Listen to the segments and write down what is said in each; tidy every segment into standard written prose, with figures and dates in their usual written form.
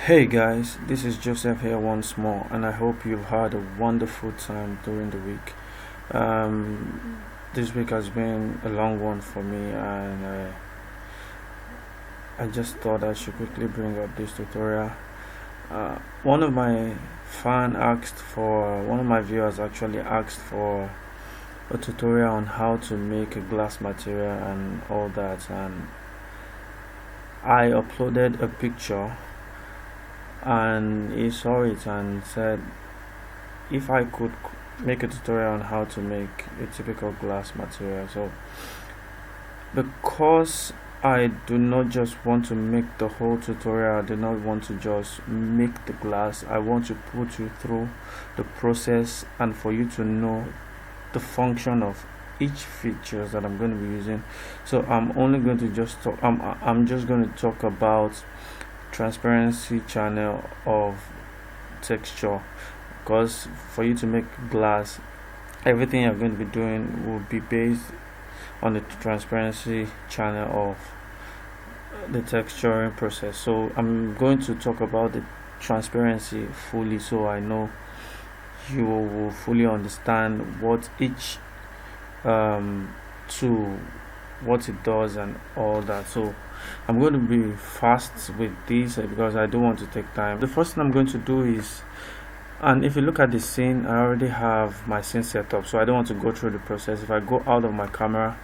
Hey guys, this is Joseph here once more, and I hope you've had a wonderful time during the week. This week has been a long one for me, and I just thought I should quickly bring up this tutorial. One of my one of my viewers actually asked for a tutorial on how to make a glass material and all that, and I uploaded a picture and he saw it and said if I could make a tutorial on how to make a typical glass material. So because I do not just want to make the whole tutorial, I do not want to just make the glass, I want to put you through the process and for you to know the function of each features that I'm going to be using. So I'm only going to just talk I'm just going to talk about transparency channel of texture, because for you to make glass, everything you're going to be doing will be based on the transparency channel of the texturing process. So I'm going to talk about the transparency fully, so I know you will fully understand what each tool, what it does and all that. So I'm going to be fast with this because I don't want to take time. The first thing I'm going to do is, and if you look at the scene, I already have my scene set up, so I don't want to go through the process. If I go out of my camera,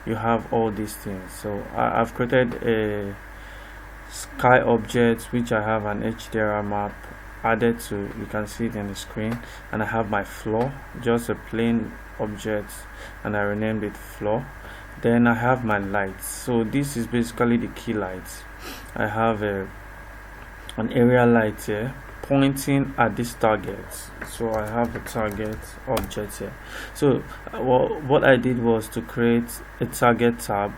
you have all these things. So I've created a sky object which I have an HDR map added to, you can see it in the screen, and I have my floor, just a plain object, and I renamed it floor. Then I have my lights. So this is basically the key lights. I have an area light here pointing at this target. So I have a target object here. So what I did was to create a target tab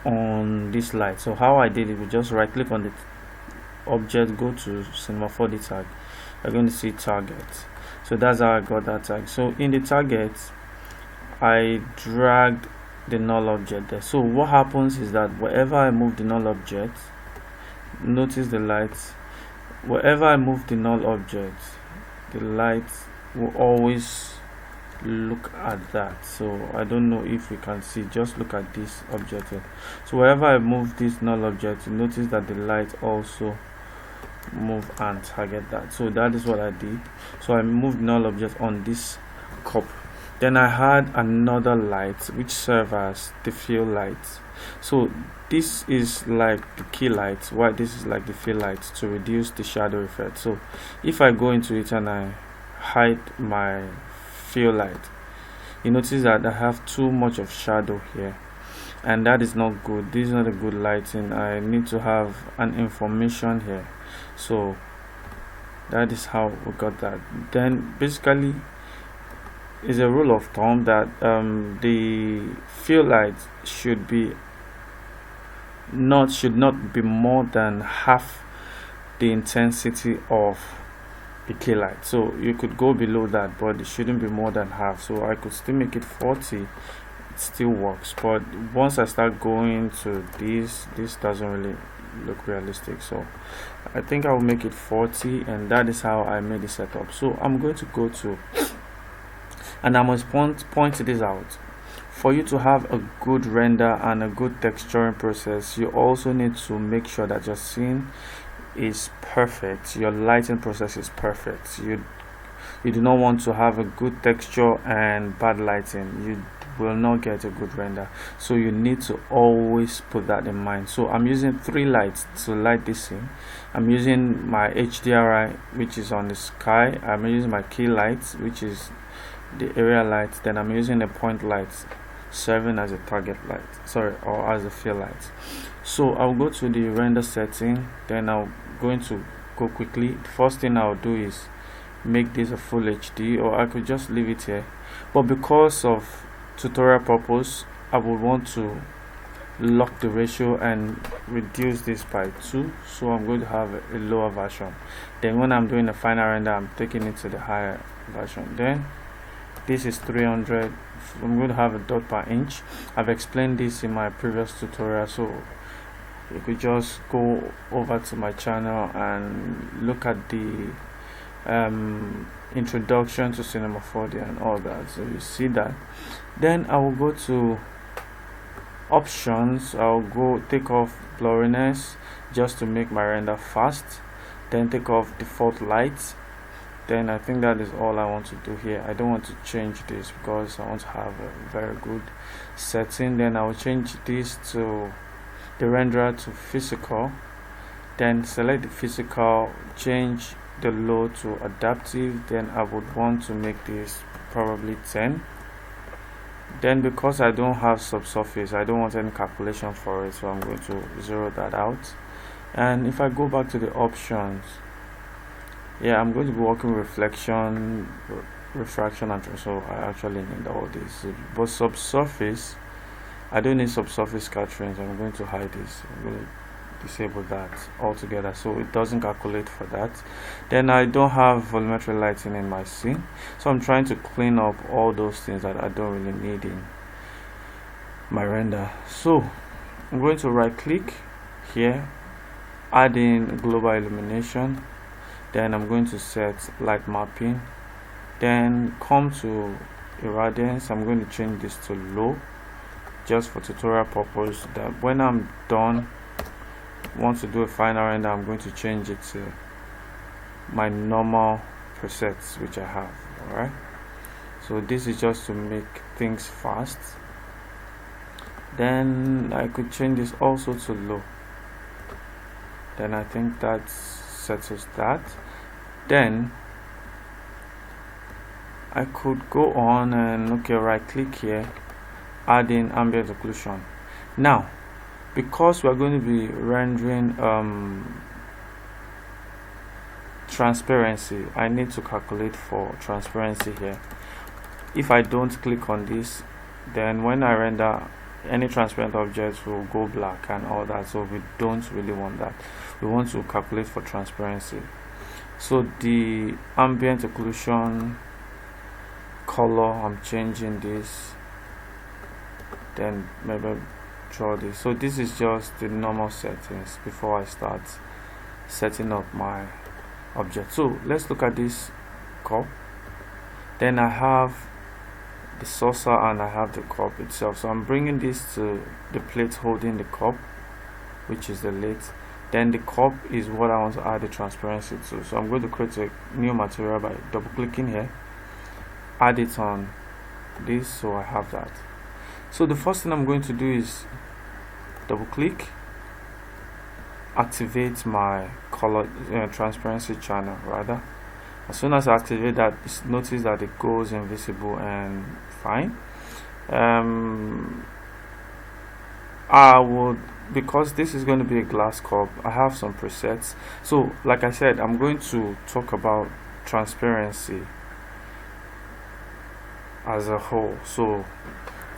on this light. So how I did it, we just right click on the object, go to Cinema 4D tag, you're going to see target. So that's how I got that tag. So in the target, I dragged the null object there. So what happens is that wherever I move the null object, notice the lights, wherever I move the null object, the light will always look at that. So I don't know if you can see, just look at this object here. So wherever I move this null object, you notice that the light also move and target that. So that is what I did. So I moved null object on this cup. Then I had another light which serves as the fill light. So this is like the key light, while this is like the fill light, to reduce the shadow effect. So if I go into it and I hide my fill light, you notice that I have too much of shadow here, and that is not good. This is not a good lighting. I need to have an information here. So that is how we got that. Then basically is a rule of thumb that the fill light should not be more than half the intensity of the key light. So you could go below that, but it shouldn't be more than half. So I could still make it 40, it still works, but once I start going to this doesn't really look realistic. So I think I will make it 40, and that is how I made the setup. So I'm going to go to, and I must point this out, for you to have a good render and a good texturing process, you also need to make sure that your scene is perfect, your lighting process is perfect. You do not want to have a good texture and bad lighting, you will not get a good render. So you need to always put that in mind. So I'm using 3 lights to light this scene. I'm using my HDRI, which is on the sky. I'm using my key lights, which is the area light. Then I'm using a point light serving as a target light, or as a fill light. So I'll go to the render setting, then I'm going to go quickly. The first thing I'll do is make this a full HD, or I could just leave it here, but because of tutorial purpose I would want to lock the ratio and reduce this by 2, so I'm going to have a lower version. Then when I'm doing the final render, I'm taking it to the higher version. Then this is 300. I'm going to have a dot per inch. I've explained this in my previous tutorial, so you could just go over to my channel and look at the introduction to Cinema 4D and all that, so you see that. Then I will go to options. I'll go take off blurriness just to make my render fast, then take off default lights. Then I think that is all I want to do here. I don't want to change this because I want to have a very good setting. Then I will change this to the renderer to physical, then select the physical, change the load to adaptive. Then I would want to make this probably 10. Then because I don't have subsurface, I don't want any calculation for it, so I'm going to zero that out. And if I go back to the options, yeah, I'm going to be working reflection, refraction, and so I actually need all this. But subsurface, I don't need subsurface scattering, so I'm going to hide this. I'm going to disable that altogether, so it doesn't calculate for that. Then I don't have volumetric lighting in my scene, so I'm trying to clean up all those things that I don't really need in my render. So I'm going to right click here, add in global illumination. Then I'm going to set light mapping, then come to irradiance. I'm going to change this to low just for tutorial purpose, that when I'm done, want to do a final render, I'm going to change it to my normal presets which I have. Alright, so this is just to make things fast. Then I could change this also to low. Then I think that settles that. Then I could go on and right click here, add in ambient occlusion. Now because we are going to be rendering transparency, I need to calculate for transparency here. If I don't click on this, then when I render, any transparent objects will go black and all that, so we don't really want that. We want to calculate for transparency. So the ambient occlusion color, I'm changing this, then maybe draw this. So this is just the normal settings before I start setting up my object. So let's look at this cup. Then I have the saucer and I have the cup itself. So I'm bringing this to the plate holding the cup, which is the lid. Then the cup is what I want to add the transparency to. So I'm going to create a new material by double clicking here, add it on this, so I have that. So the first thing I'm going to do is double click, activate my color transparency channel rather. As soon as I activate that, notice that it goes invisible and fine. I would, because this is going to be a glass cup, I have some presets. So like I said, I'm going to talk about transparency as a whole, so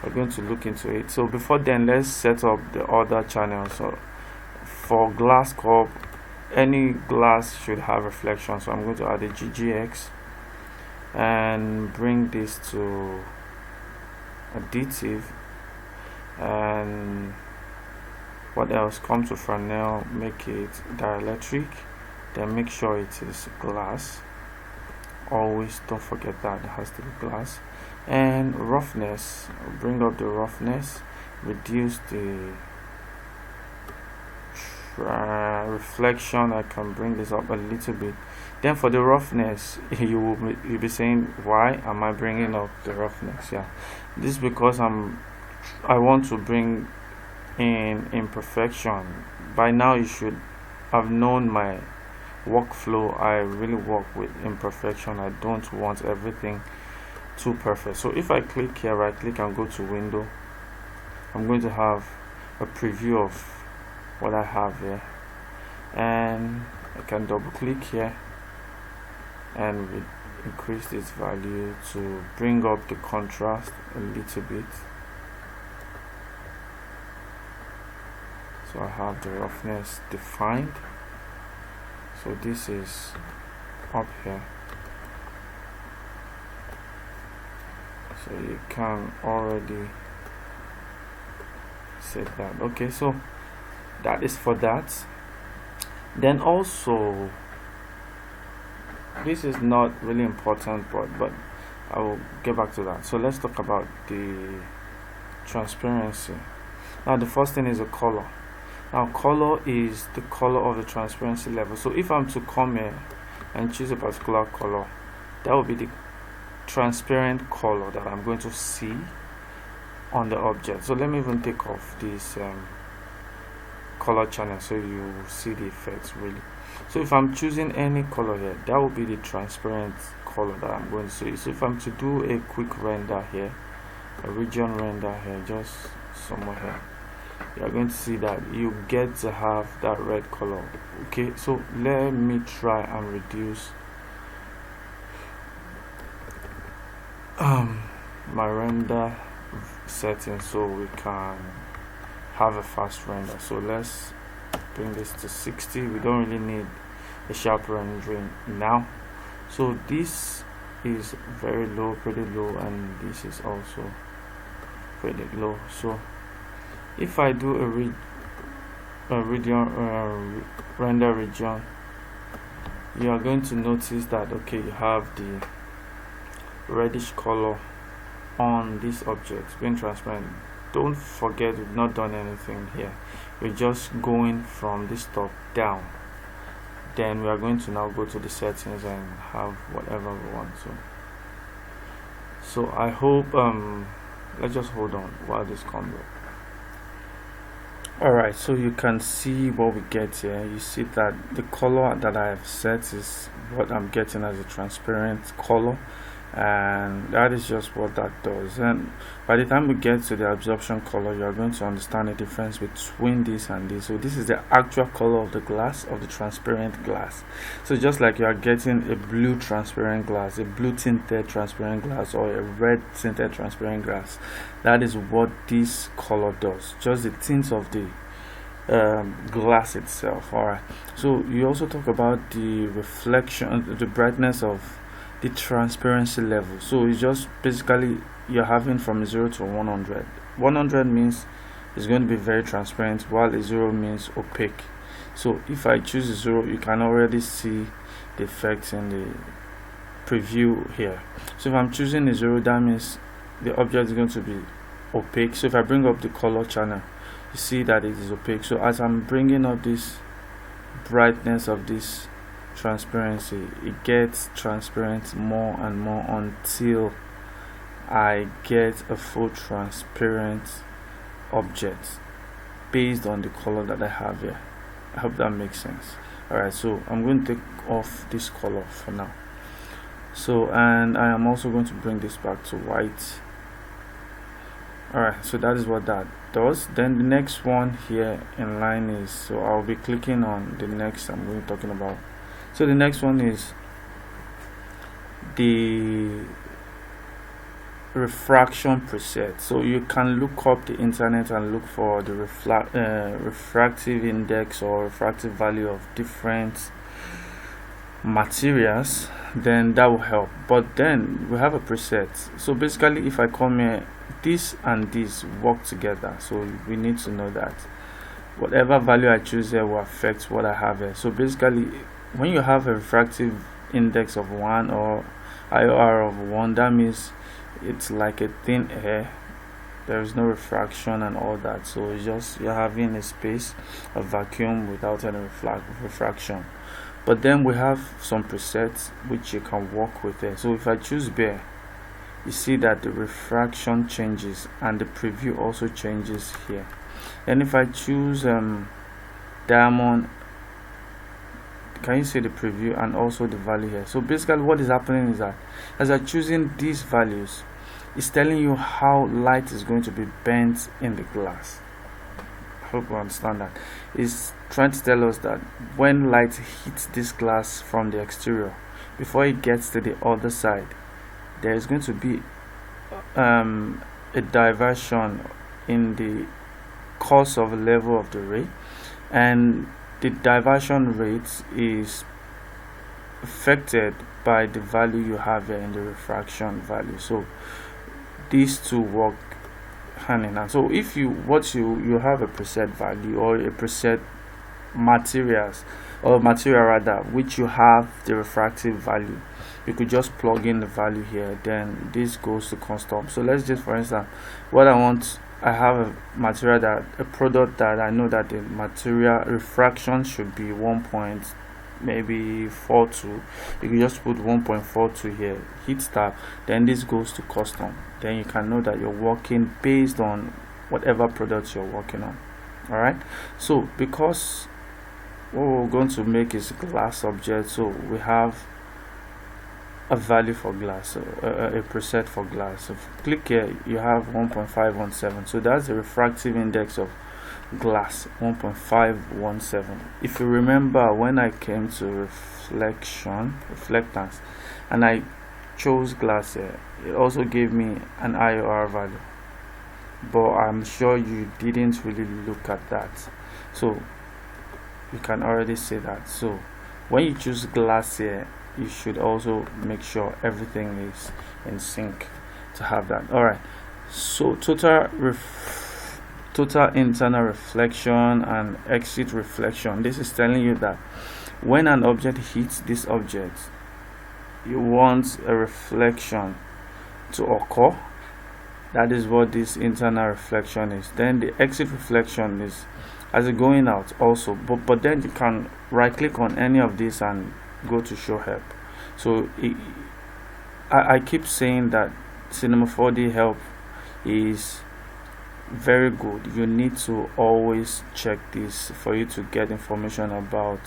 we're going to look into it. So before then, let's set up the other channels. So for glass cup, any glass should have reflection, so I'm going to add a GGX and bring this to additive. And what else? Come to Fresnel, make it dielectric, then make sure it is glass. Always don't forget that it has to be glass. And roughness, bring up the roughness, reduce the reflection. I can bring this up a little bit. Then for the roughness, you'll be saying, why am I bringing up the roughness? Yeah, this is because I want to bring in imperfection. By now you should have known my workflow. I really work with imperfection. I don't want everything too perfect. So if I click here, right click and go to window, I'm going to have a preview of what I have here, and I can double click here and increase this value to bring up the contrast a little bit. So I have the roughness defined, so this is up here, so you can already set that. Okay, so that is for that. Then also, this is not really important, but I will get back to that. So let's talk about the transparency. Now the first thing is the color. Now color is the color of the transparency level. So if I'm to come here and choose a particular color, that will be the transparent color that I'm going to see on the object. So let me even take off this color channel so you see the effects really. So if I'm choosing any color here, that will be the transparent color that I'm going to see. So if I'm to do a quick render here, a region render here, just somewhere here, you're going to see that you get to have that red color. Okay, so let me try and reduce my render settings so we can have a fast render. So let's bring this to 60. We don't really need a sharp rendering now. So this is very low, pretty low, and this is also pretty low. So if I do a render region, you are going to notice that okay, you have the reddish color on this object being transparent. Don't forget, we've not done anything here. We're just going from this top down. Then we are going to now go to the settings and have whatever we want. So I hope let's just hold on while this comes up. Alright, so you can see what we get here. You see that the color that I have set is what I'm getting as a transparent color, and that is just what that does. And by the time we get to the absorption color, you are going to understand the difference between this and this. So this is the actual color of the glass, of the transparent glass. So just like you are getting a blue transparent glass, a blue tinted transparent glass, or a red tinted transparent glass, that is what this color does, just the tint of the glass itself. Alright, so you also talk about the reflection, the brightness of the transparency level. So it's just basically you're having from 0 to 100. 100 means it's going to be very transparent, while a 0 means opaque. So if I choose a 0, you can already see the effects in the preview here. So if I'm choosing a 0, that means the object is going to be opaque. So if I bring up the color channel, you see that it is opaque. So as I'm bringing up this brightness of this transparency, it gets transparent more and more until I get a full transparent object based on the color that I have here. I hope that makes sense. Alright, so I'm going to take off this color for now. So, and I am also going to bring this back to white. Alright, so that is what that does. Then the next one here in line is, so I'll be clicking on the next I'm going to be talking about. So the next one is the refraction preset. So you can look up the internet and look for the refractive index or refractive value of different materials, then that will help. But then we have a preset. So basically if I come here, this and this work together, so we need to know that whatever value I choose here will affect what I have here. So basically when you have a refractive index of 1 or IOR of 1, that means it's like a thin air, there is no refraction and all that. So it's just you're having a space, a vacuum without any refraction. But then we have some presets which you can work with there. So if I choose bare, you see that the refraction changes and the preview also changes here. And if I choose diamond, can you see the preview and also the value here? So basically what is happening is that as I'm choosing these values, it's telling you how light is going to be bent in the glass. I hope you understand that. It's trying to tell us that when light hits this glass from the exterior, before it gets to the other side, there is going to be a diversion in the course of level of the ray, and the diversion rate is affected by the value you have here in the refraction value. So these two work hand in hand. So if you have a preset value or a preset materials or material rather, which you have the refractive value, you could just plug in the value here, then this goes to custom. So let's just, for instance, I have a material that a product that I know that the material refraction should be 1.42. you can just put 1.42 here, hit start, then this goes to custom. Then you can know that you're working based on whatever products you're working on. All right, so because what we're going to make is glass object, so we have a value for glass, a preset for glass. So click here, you have 1.517, so that's the refractive index of glass, 1.517. If you remember, when I came to reflectance, and I chose glass here, it also gave me an IOR value, but I'm sure you didn't really look at that, so you can already see that. So when you choose glass here, you should also make sure everything is in sync to have that. All right, so total internal reflection and exit reflection. This is telling you that when an object hits this object, you want a reflection to occur. That is what this internal reflection is. Then the exit reflection is as it going out also, but then you can right click on any of these and go to show help. So I keep saying that Cinema 4D help is very good. You need to always check this for you to get information about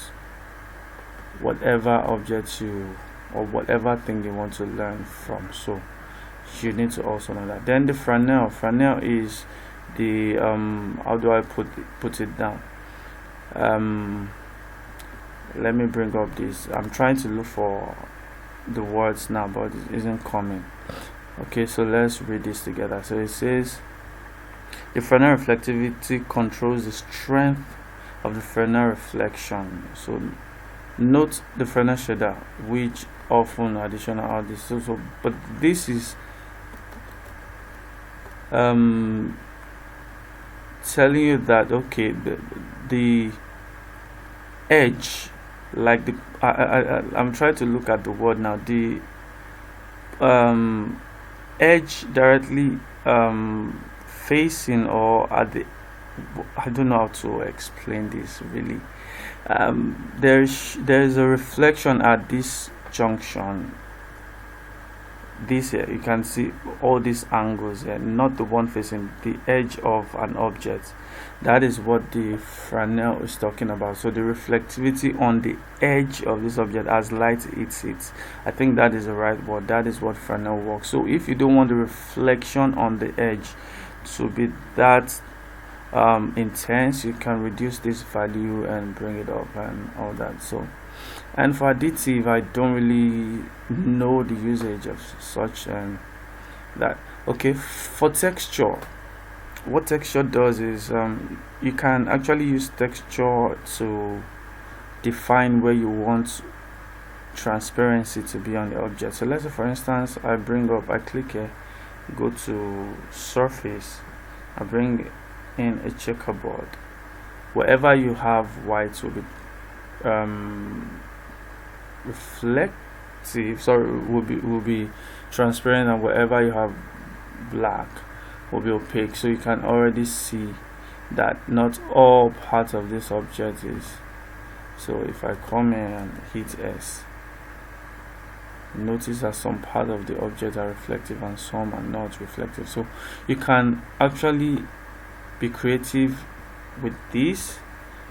whatever object or whatever thing you want to learn from. So you need to also know that. Then the Fresnel is the how do I put it down? Let me bring up this. I'm trying to look for the words now, but it isn't coming. Okay, so let's read this together. So it says the Fresnel reflectivity controls the strength of the Fresnel reflection. So note the Fresnel shader, which often additional all this. So but this is telling you that okay, the edge, like the I'm trying to look at the word now, the edge directly facing or at the, I don't know how to explain this really. There's a reflection at this junction. This here, you can see all these angles here, not the one facing the edge of an object. That is what the Fresnel is talking about. So the reflectivity on the edge of this object as light hits it. I think that is the right word. That is what Fresnel works. So if you don't want the reflection on the edge to be that intense, you can reduce this value and bring it up and all that. So, and for additive, I don't really know the usage of such and that. Okay, for texture, what texture does is you can actually use texture to define where you want transparency to be on the object. So let's say for instance I click here, go to surface, I bring in a checkerboard. Wherever you have white will be reflective, will be transparent, and wherever you have black will be opaque. So you can already see that not all parts of this object is. So if I come in and hit S, notice that some part of the object are reflective and some are not reflective. So you can actually be creative with this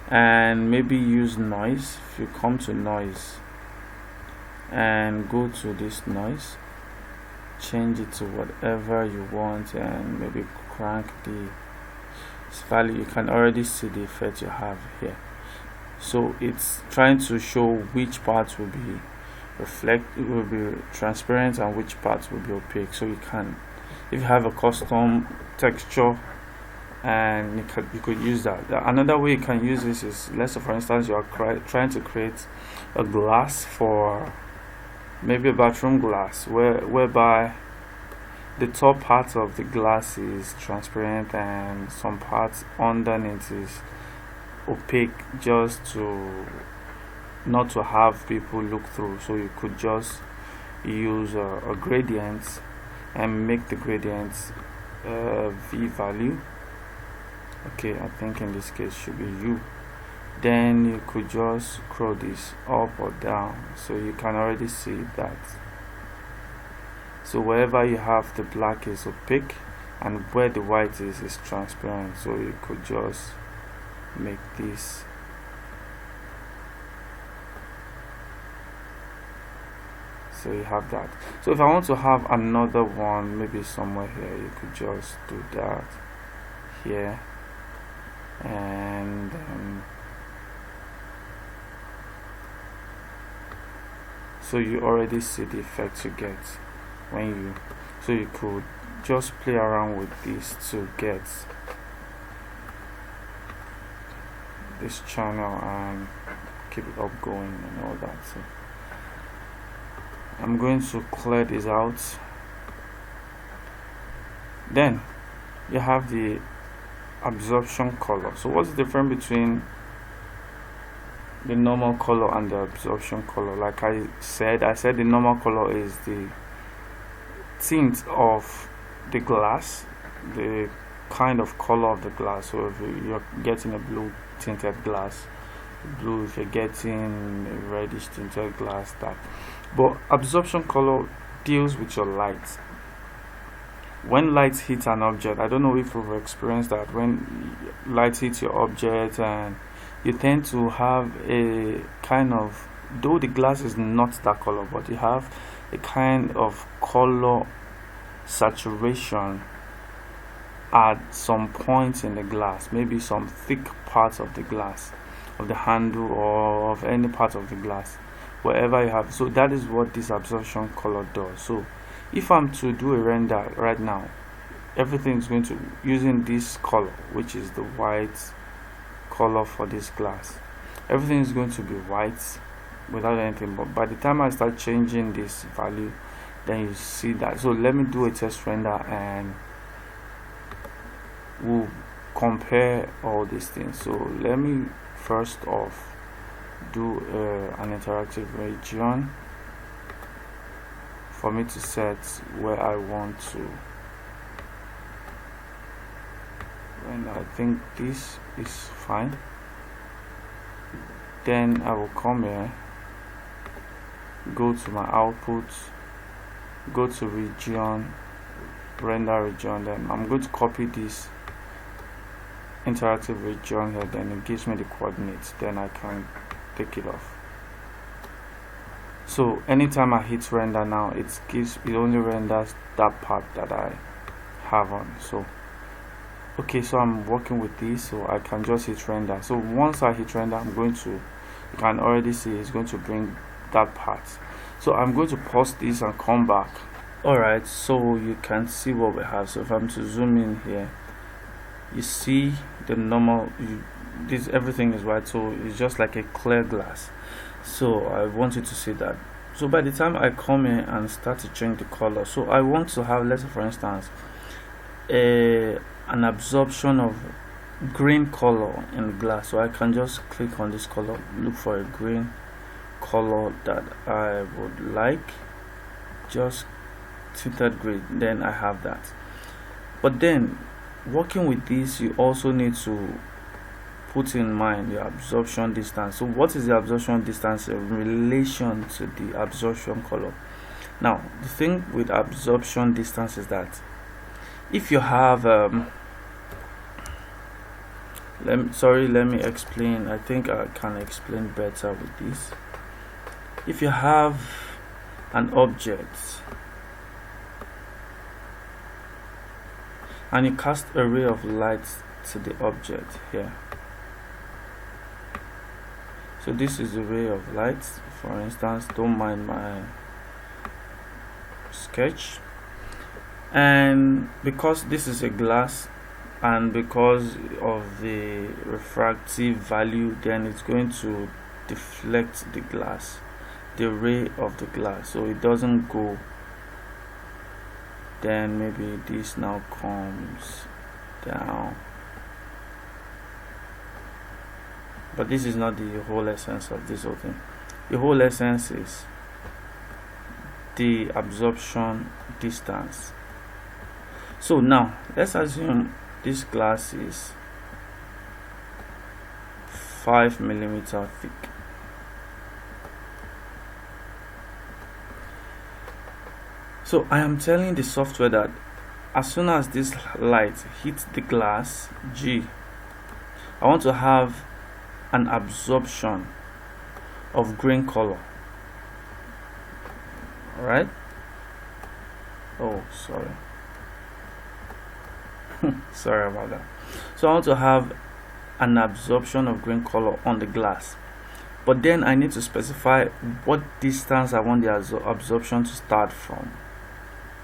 and maybe use noise. If you come to noise and go to this noise, change it to whatever you want and maybe crank the value, you can already see the effect you have here. So it's trying to show which parts will be transparent and which parts will be opaque. So you can, if you have a custom texture, and you could use that. Another way you can use this is, let's say for instance you are trying to create a glass for maybe a bathroom glass, whereby the top part of the glass is transparent and some parts underneath is opaque, just to not to have people look through. So you could just use a gradient and make the gradients v value. Okay, I think in this case should be u. Then you could just scroll this up or down, so you can already see that. So wherever you have the black is opaque and where the white is transparent. So you could just make this so you have that. So if I want to have another one maybe somewhere here, you could just do that here, and so you already see the effect you get when you, so you could just play around with this to get this channel and keep it up going and all that. So I'm going to clear this out. Then you have the absorption color. So what's the difference between the normal color and the absorption color? Like I said the normal color is the tint of the glass, the kind of color of the glass. So if you're getting a blue tinted glass, blue. If you're getting a reddish tinted glass, that. But absorption color deals with your light. When light hits an object, I don't know if you've experienced that, when light hits your object and you tend to have a kind of, though the glass is not that color, but you have a kind of color saturation at some points in the glass, maybe some thick parts of the glass, of the handle or of any part of the glass, wherever you have. So that is what this absorption color does. So if I'm to do a render right now, everything is going to using this color, which is the white color for this glass. Everything is going to be white without anything, but by the time I start changing this value, then you see that. So let me do a test render and we'll compare all these things. So let me first off do an interactive region for me to set where I want to render. I think this is fine. Then I will come here, go to my output, go to region, render region. Then I'm going to copy this interactive region here, then it gives me the coordinates, then I can take it off. So anytime I hit render now, it only renders that part that I have on. So okay, so I'm working with this, so I can just hit render. So once I hit render, I'm going to, you can already see it's going to bring that part. So I'm going to pause this and come back. Alright, so you can see what we have. So if I'm to zoom in here, you see the normal, this everything is white, so it's just like a clear glass. So I want you to see that. So by the time I come in and start to change the color, so I want to have, let's say for instance, an absorption of green color in the glass. So I can just click on this color, look for a green color that I would like, just tinted green, then I have that. But then working with this, you also need to put in mind your absorption distance. So what is the absorption distance in relation to the absorption color? Now the thing with absorption distance is that if you have let me explain. I think I can explain better with this. If you have an object and you cast a ray of light to the object here, so this is a ray of light, for instance, don't mind my sketch, and because this is a glass and because of the refractive value, then it's going to deflect the glass, the ray of the glass, so it doesn't go then maybe this now comes down. But this is not the whole essence of this whole thing. The whole essence is the absorption distance. So now let's assume this glass is 5 millimeter thick. So I am telling the software that as soon as this light hits the glass G, I want to have an absorption of green color. Alright? Oh, sorry. Sorry about that. So I want to have an absorption of green color on the glass, but then I need to specify what distance I want the absorption to start from.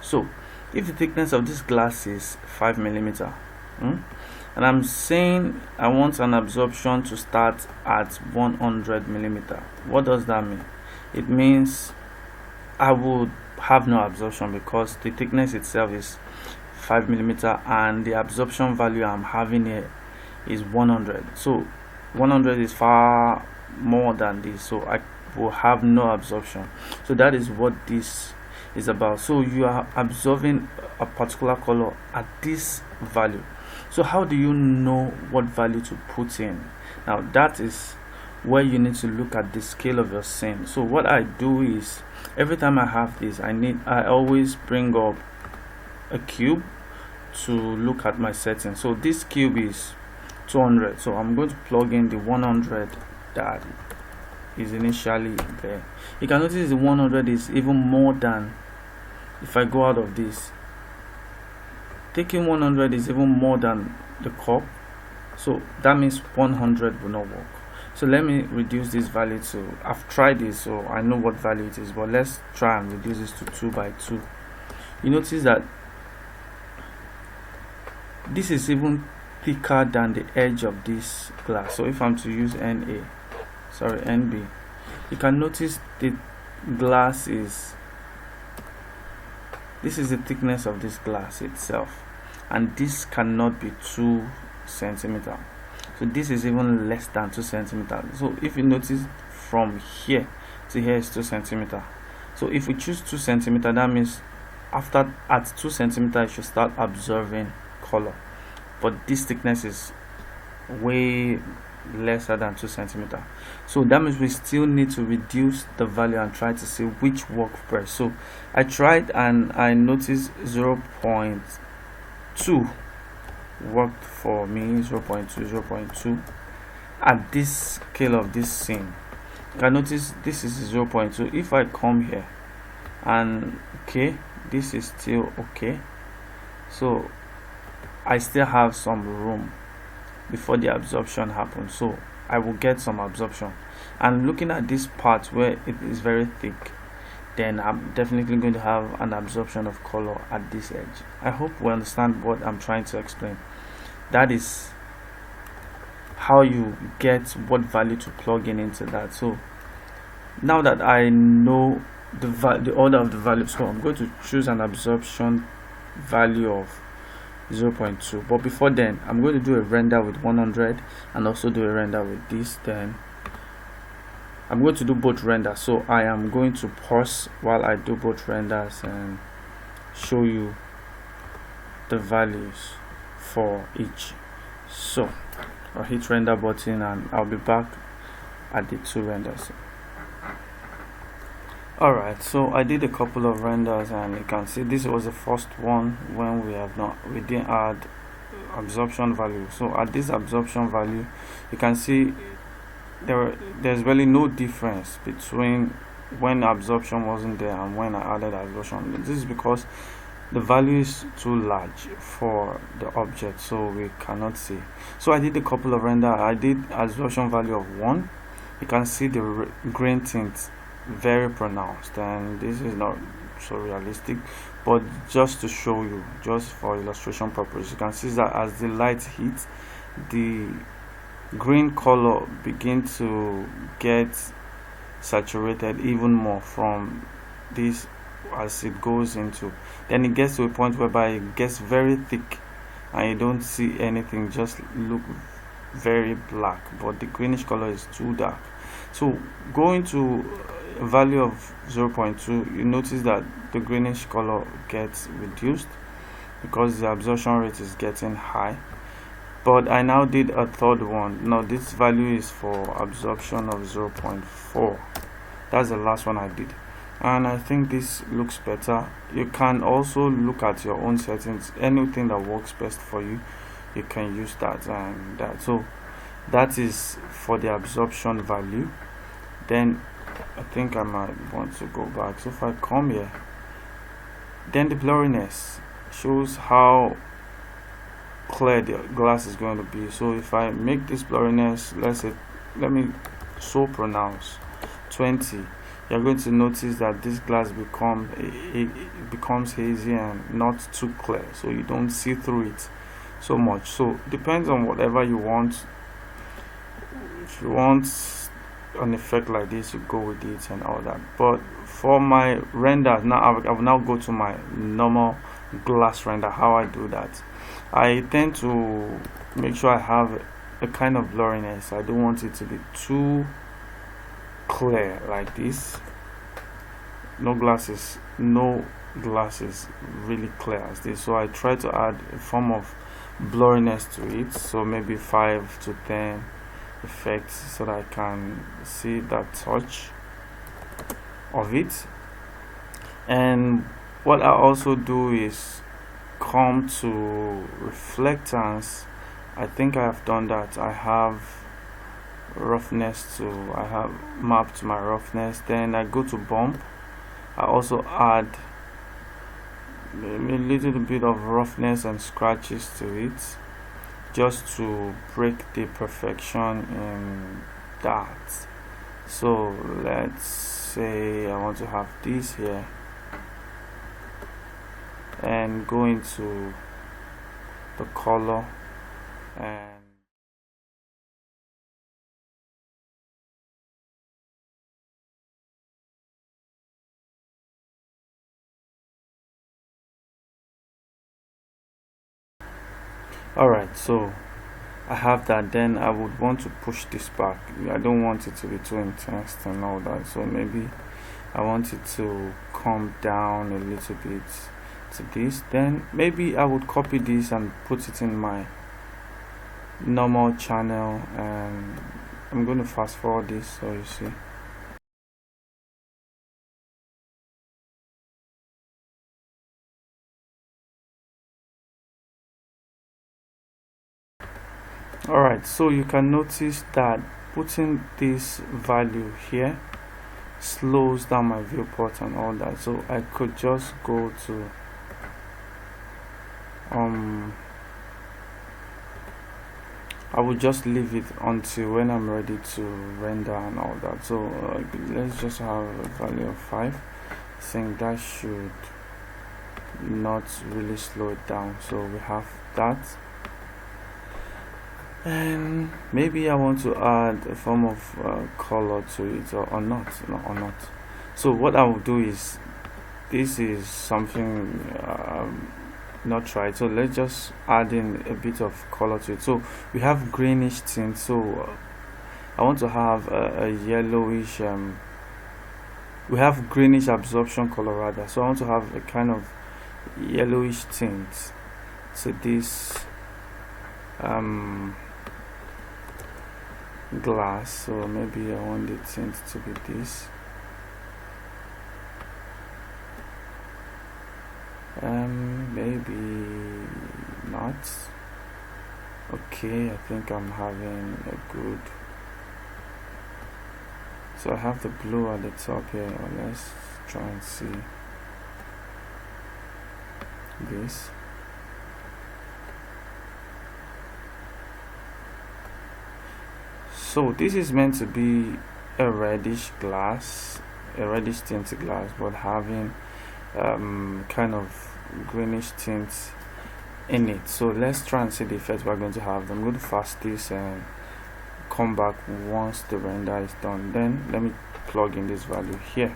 So if the thickness of this glass is 5 millimeter, and I'm saying I want an absorption to start at 100 millimeter, what does that mean? It means I would have no absorption because the thickness itself is 5 millimeter and the absorption value I'm having here is 100. So 100 is far more than this, so I will have no absorption. So that is what this is about. So you are absorbing a particular color at this value. So how do you know what value to put in? Now that is where you need to look at the scale of your scene. So what I do is every time I have this, I always bring up a cube to look at my settings. So this cube is 200, so I'm going to plug in the 100 that is initially there. You can notice the 100 is even more than, if I go out of this, taking 100 is even more than the cup, so that means 100 will not work. So let me reduce this value to, I've tried this so I know what value it is, but let's try and reduce this to 2 by 2. You notice that this is even thicker than the edge of this glass. So if I'm to use NB, you can notice the glass is, this is the thickness of this glass itself, and this cannot be 2 centimeter. So this is even less than 2 centimeter. So if you notice from here to here is 2 centimeter. So if we choose 2 centimeter, that means at 2 centimeter you should start absorbing color, but this thickness is way lesser than 2 centimeter. So that means we still need to reduce the value and try to see which works best. So I tried and I noticed 0.2 worked for me. 0.2 at this scale of this scene. You can notice this is 0.2. If I come here and okay, this is still okay, so I still have some room before the absorption happens, so I will get some absorption. And looking at this part where it is very thick, then I'm definitely going to have an absorption of color at this edge. I hope we understand what I'm trying to explain. That is how you get what value to plug in into that. So now that I know the order of the values, so I'm going to choose an absorption value of 0.2, but before then I'm going to do a render with 100 and also do a render with this. Then I'm going to do both renders, so I am going to pause while I do both renders and show you the values for each. So I'll hit render button and I'll be back at the 2 renders. Alright, so I did a couple of renders and you can see this was the first one when we didn't add absorption value. So at this absorption value, you can see there's really no difference between when absorption wasn't there and when I added absorption. This is because the value is too large for the object, so we cannot see. So I did a couple of render. I did absorption value of 1. You can see the grain tint very pronounced, and this is not so realistic, but just to show you, just for illustration purpose, you can see that as the light hits, the green color begin to get saturated even more from this as it goes into, then it gets to a point whereby it gets very thick and you don't see anything, just look very black, but the greenish color is too dark. So going to a value of 0.2, you notice that the greenish color gets reduced because the absorption rate is getting high. But I now did a third one. Now this value is for absorption of 0.4. That's the last one I did, and I think this looks better. You can also look at your own settings. Anything that works best for you, you can use that. And that, so that is for the absorption value. Then I think I might want to go back. So if I come here, then the blurriness shows how clear the glass is going to be. So if I make this blurriness, let me so pronounce 20, you're going to notice that this glass becomes hazy and not too clear, so you don't see through it so much. So depends on whatever you want. If you want an effect like this, you go with it and all that. But for my render now, I will now go to my normal glass render. How I do that, I tend to make sure I have a kind of blurriness. I don't want it to be too clear like this. No glasses really clear as this. So I try to add a form of blurriness to it, so maybe 5 to 10 effects, so that I can see that touch of it. And what I also do is come to reflectance. I think I have done that. I have roughness I have mapped my roughness. Then I go to bump. I also add a little bit of roughness and scratches to it, just to break the perfection in that. So let's say I want to have this here and go into the color, and alright, so I have that. Then I would want to push this back. I don't want it to be too intense and all that, so maybe I want it to come down a little bit to this. Then maybe I would copy this and put it in my normal channel, and I'm going to fast forward this so you see. Alright, so you can notice that putting this value here slows down my viewport and all that. So I could just go to I would just leave it until when I'm ready to render and all that. So let's just have a value of 5. I think that should not really slow it down. So we have that. And maybe I want to add a form of color to it, or not. So what I will do is, this is something not tried, so let's just add in a bit of color to it. So we have greenish tint, so I want to have a yellowish we have greenish absorption color rather, so I want to have a kind of yellowish tint to this glass. So maybe I want the tint to be this. Maybe not. Okay, I think I'm having a good. So I have the blue at the top here. Let's try and see this. So this is meant to be a reddish glass, a reddish tinted glass, but having kind of greenish tints in it. So let's try and see the effect we're going to have. I'm going to fast this and come back once the render is done. Then let me plug in this value here.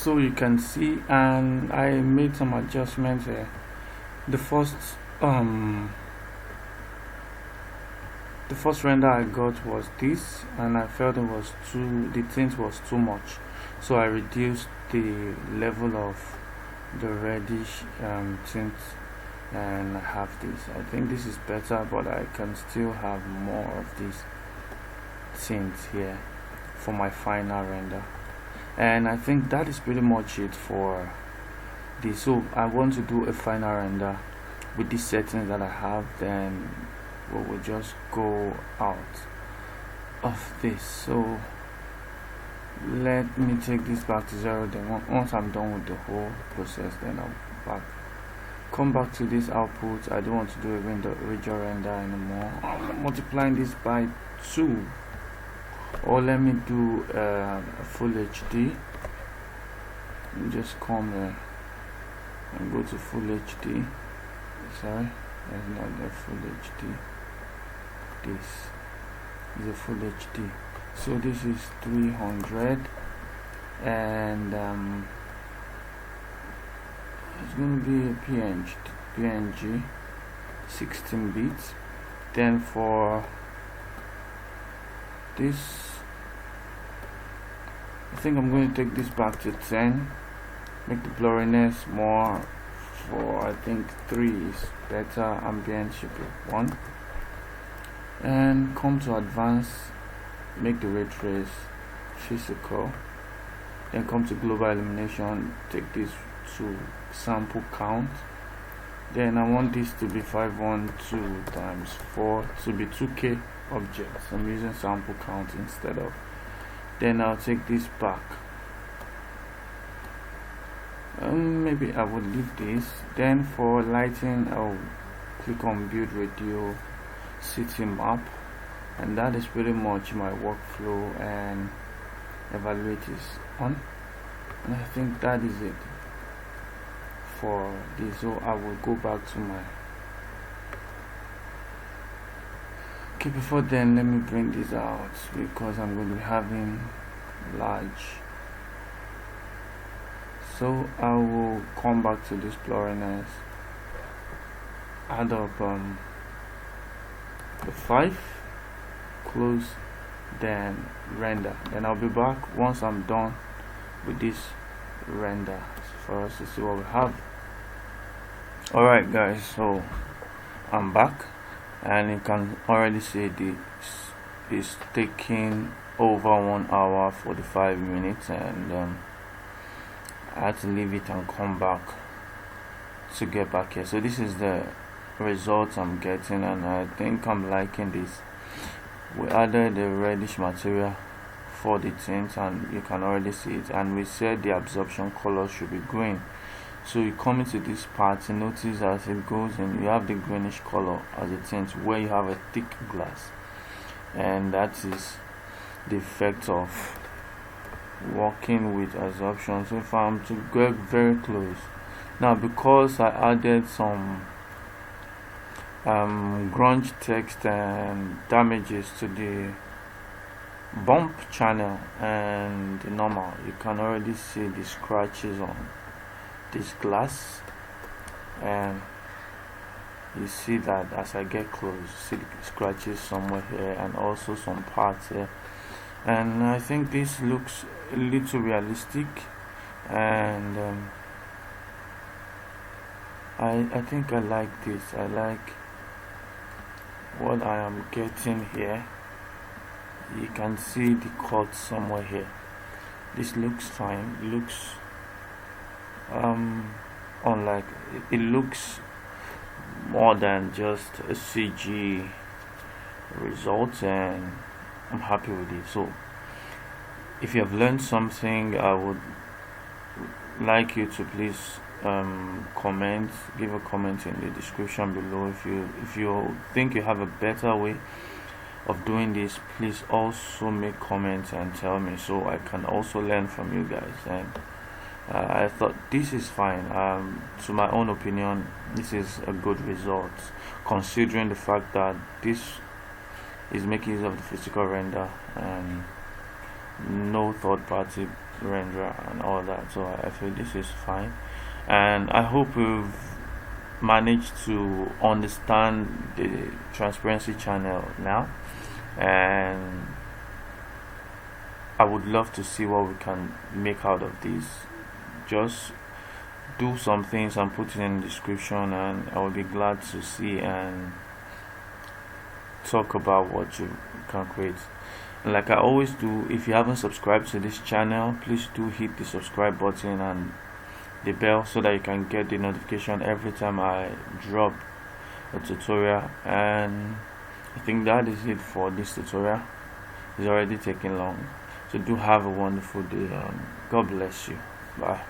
So you can see, and I made some adjustments here. The first render I got was this, and I felt the tint was too much, so I reduced the level of the reddish tint, and I have this. I think this is better, but I can still have more of this tint here for my final render, and I think that is pretty much it for this. So I want to do a final render with these settings that I have, then we will just go out of this. So let me take this back to 0. Then once I'm done with the whole process, then I'll come back to this output. I don't want to do a region render anymore. I'm multiplying this by 2, or let me do a full HD. Let me just come here and go to full HD. Sorry, that's not the full HD. This is a full HD. So this is 300, and it's going to be a PNG 16 bits. Then for this, I think I'm going to take this back to 10, make the blurriness more. For I think 3 is better, ambient should be 1, and come to advanced, make the ray trace physical, then come to global illumination, take this to sample count, then I want this to be 512 times 4 to be 2k objects. I'm using sample count instead of, then I'll take this back. Maybe I would leave this. Then for lighting, I'll click on build radio city map, and that is pretty much my workflow, and evaluate is on, and I think that is it for this. So I will go back to my before then, let me bring this out because I'm going to be having large. So I will come back to this blurriness, add up the 5, close, then render. Then I'll be back once I'm done with this render for us to see what we have. Alright guys, so I'm back, and you can already see this is taking over 1 hour 45 minutes, and I had to leave it and come back to get back here. So this is the results I'm getting, and I think I'm liking this. We added the reddish material for the tint, and you can already see it, and we said the absorption color should be green. So you come into this part and notice as it goes in, you have the greenish color as a tint where you have a thick glass, and that is the effect of working with absorption. So if I'm to get very close now, because I added some grunge text and damages to the bump channel and the normal, you can already see the scratches on this glass, and you see that as I get close, see the scratches somewhere here and also some parts here, and I think this looks a little realistic, and I think I like this. I like what I am getting here. You can see the cut somewhere here. This looks fine. It looks unlike, it looks more than just a CG result, and I'm happy with it. So if you have learned something, I would like you to please comment, give a comment in the description below. If you think you have a better way of doing this, please also make comments and tell me, so I can also learn from you guys. And I thought this is fine. To my own opinion, this is a good result, considering the fact that this is making use of the physical render and no third party renderer and all that. So I feel this is fine, and I hope you've managed to understand the transparency channel now, and I would love to see what we can make out of this. Just do some things and put it in the description, and I will be glad to see and talk about what you can create. And like I always do, if you haven't subscribed to this channel, please do hit the subscribe button and the bell so that you can get the notification every time I drop a tutorial. And I think that is it for this tutorial. It's already taking long, so do have a wonderful day, and God bless you. Bye.